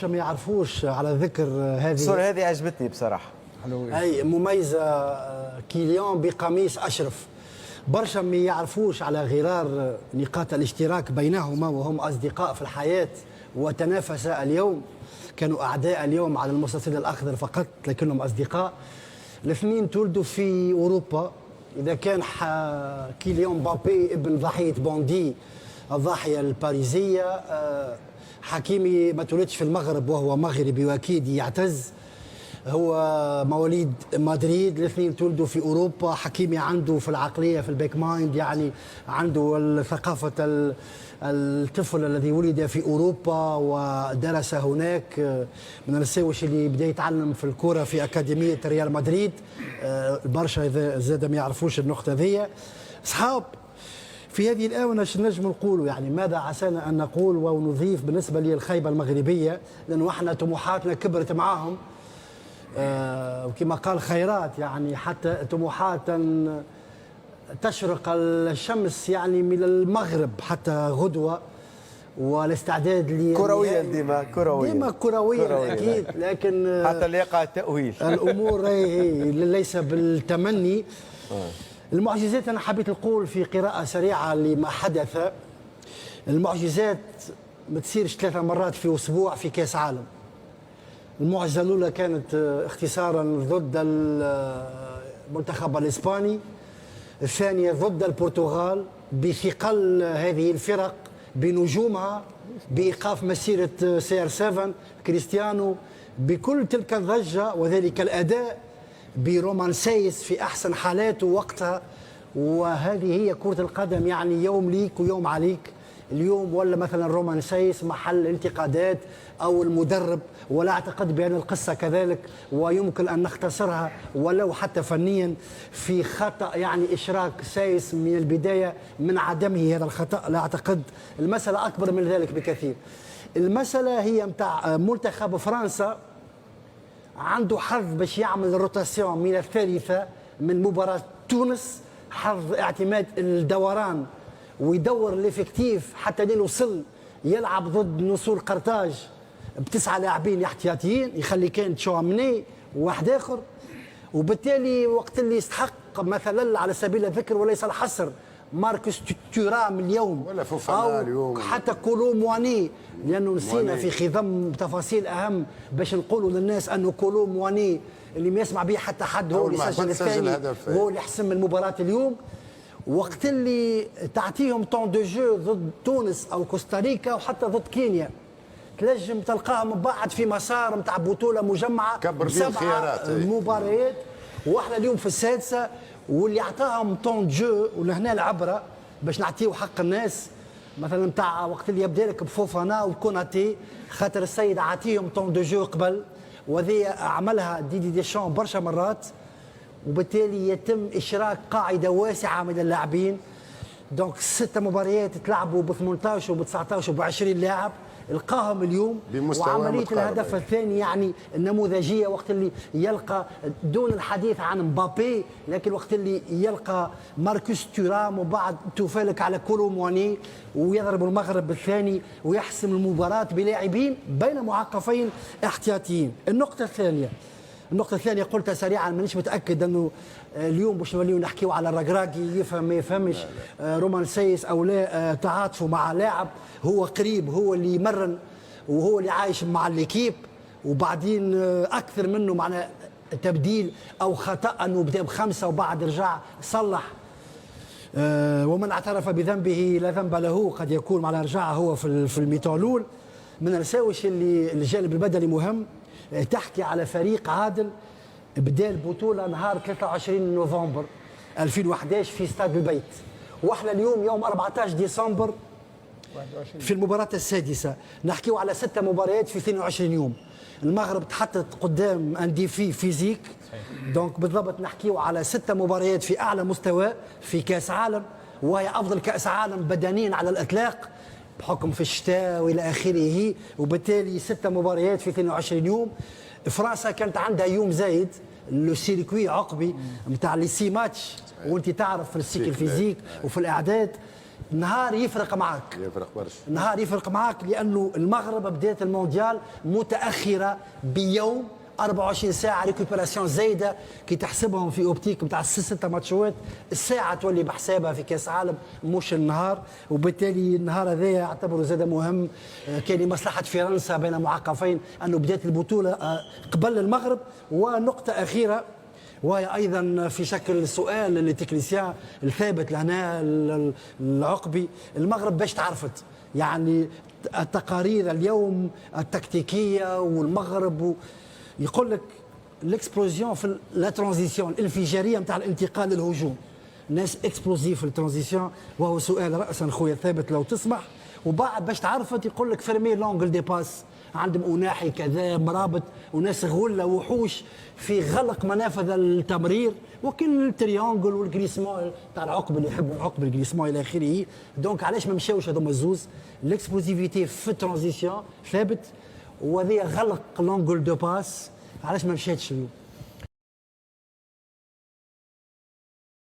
برشا ما يعرفوش على ذكر هذه الصورة هذه عجبتني بصراحة. أي مميزة، كيليان بقميص أشرف. برشا ما يعرفوش على غرار نقاط الاشتراك بينهما، وهم أصدقاء في الحياة وتنافسا اليوم، كانوا أعداء اليوم على المستطيل الأخضر فقط لكنهم أصدقاء. الاثنين تولدوا في أوروبا. إذا كان كيليان مبابي ابن ضحية بوندي الضاحية الباريزية، حكيمي ما تولدش في المغرب وهو مغربي وأكيد يعتز، هو مواليد مدريد. الاثنين تولدوا في اوروبا. حكيمي عنده في العقليه في الباك مايند، يعني عنده ثقافه الطفل الذي ولد في اوروبا ودرس هناك. من الساوش اللي بدا يتعلم في الكره في اكاديميه ريال مدريد. برشا اذا زاد ما يعرفوش النقطه ذي. اصحاب في هذه الآونة نجم نقولوا، يعني ماذا عسانا أن نقول ونضيف بالنسبة للخيبة المغربية، لأنه احنا طموحاتنا كبرت معاهم. وكما قال خيرات، يعني حتى طموحات تشرق الشمس يعني من المغرب حتى غدوة، والاستعداد كرويا ديما كرويا أكيد، لكن حتى اللي يقع التأويل الأمور هي ليس بالتمني. المعجزات أنا حبيت نقول في قراءة سريعة لما حدث. المعجزات ما تصيرش 3 مرات في أسبوع في كأس عالم. المعجزة الأولى كانت اختصارا ضد المنتخب الإسباني، الثانية ضد البرتغال بثقل هذه الفرق بنجومها، بإيقاف مسيرة CR7 كريستيانو، بكل تلك الضجة وذلك الأداء، برومان سايس في أحسن حالاته وقتها. وهذه هي كرة القدم، يعني يوم ليك ويوم عليك. اليوم ولا مثلا رومان سايس محل انتقادات أو المدرب، ولا أعتقد بأن القصة كذلك، ويمكن أن نختصرها ولو حتى فنيا في خطأ، يعني إشراك سايس من البداية من عدمه هذا الخطأ. لا أعتقد، المسألة أكبر من ذلك بكثير. المسألة هي متاع منتخب فرنسا، عنده حظ باش يعمل الروتاسيون من الثالثة من مباراة تونس، حظ اعتماد الدوران ويدور الافكتيف حتى لين وصل يلعب ضد نصور قرطاج ب9 لاعبين احتياطيين، يخلي كان تشوامني وواحد اخر. وبالتالي وقت اللي يستحق مثلا على سبيل الذكر وليس الحصر ماركوس تورام اليوم، ولا فوفانا اليوم، حتى كولو مواني، لانه نسينا في خضم تفاصيل اهم باش نقولوا للناس انه كولو مواني اللي ما يسمع به حتى حد هو اللي سجل الثاني وهو اللي حسم المباراه اليوم. وقت اللي تعطيهم طون دو جو ضد تونس او كوستاريكا وحتى ضد كينيا، تنجم تلقاهم من بعد في مسار نتاع بطوله مجمعه ب7 مباريات، واحنا اليوم في السادسه. واللي عطاهم طون جو، ولهنا العبره باش نعطيو حق الناس، مثلا نتاع وقت اللي يبدا لك بفوفانا وكوناتي، خاطر السيد عطيهم طون دو جو قبل، وذي عملها ديدي ديشان برشا مرات، وبالتالي يتم اشراك قاعده واسعه من اللاعبين. دونك 6 مباريات تلعبوا ب 18 وب 19 وب 20 لاعب، القاهم اليوم. وعمليه الهدف الثاني يعني النموذجيه، وقت اللي يلقى دون الحديث عن مبابي، لكن وقت اللي يلقى ماركوس تورام وبعد توفالك على كولو مواني ويضرب المغرب الثاني ويحسم المباراه بلاعبين بين معقفين احتياطيين. النقطه الثانيه قلتها سريعا، مانيش متاكد انه اليوم باش نوليو نحكيو على الركراكي يفهم ما يفهمش، رومان سايس او لا، تعاطفوا مع لاعب هو قريب، هو اللي يمرن وهو اللي عايش مع الليكيب، وبعدين اكثر منه معنا تبديل او خطا انه بدا ب5 وبعد رجع صلح. ومن اعترف بذنبه لا ذنب له، قد يكون مع رجع هو في الميتولول. من الساوش اللي الجانب البدني مهم. تحكي على فريق عادل بدا البطوله نهار 23 نوفمبر 2011 في استاد البيت، واحنا اليوم يوم 14 ديسمبر في المباراه السادسه، نحكيو على 6 مباريات في 22 يوم. المغرب تحطت قدام ان ديفي فيزيك، دونك بالضبط نحكيو على 6 مباريات في اعلى مستوى في كاس عالم، وهي افضل كاس عالم بدنيا على الاطلاق بحكم في الشتاء والى اخره، وبالتالي 6 مباريات في 22 يوم. فرنسا كانت عندها يوم زايد، لو سيركوي عقبي نتاع لي 6 ماتش، وانت تعرف في السيكل فيزيك وفي الاعداد نهار يفرق معك، يفرق برشا، نهار يفرق معك، لانه المغرب بدات المونديال متاخره بيوم، 24 ساعه ريكوبيراسيون زايده كي تحسبهم في اوبتيك نتاع 6 ماتشات، الساعه تولي بحسابها في كاس عالم مش النهار، وبالتالي النهار هذا يعتبر زاد مهم. كان لمصلحه فرنسا بين معقفين انه بدات البطوله قبل المغرب. ونقطه اخيره وهي ايضا في شكل سؤال للتكنيسيان الثابت لهنا العقبي، المغرب باش تعرفت يعني التقارير اليوم التكتيكيه والمغرب يقول لك الاكسبلوزيون في لا ترانزيسيون الانفجاريه نتاع الانتقال للهجوم، ناس اكسبلوزيف في الترانزيسيون، وهو سؤال راسا خويا ثابت لو تسمح. وبعد باش تعرفت يقول لك فيرمي لونجل دي باس، عندهم اناحي كذا مرابط وناس غله وحوش في غلق منافذ التمرير، وكل التريانجل والجريسمون تاع العقب اللي يحبوا العقب الجريسمون الى اخره. دونك علاش ما مشاوش هذوما الزوز؟ الاكسبلوزيفيتي في الترانزيسيون ثابت، وهذه غلق لونجل دو باس، علاش ما مشاتش اليوم؟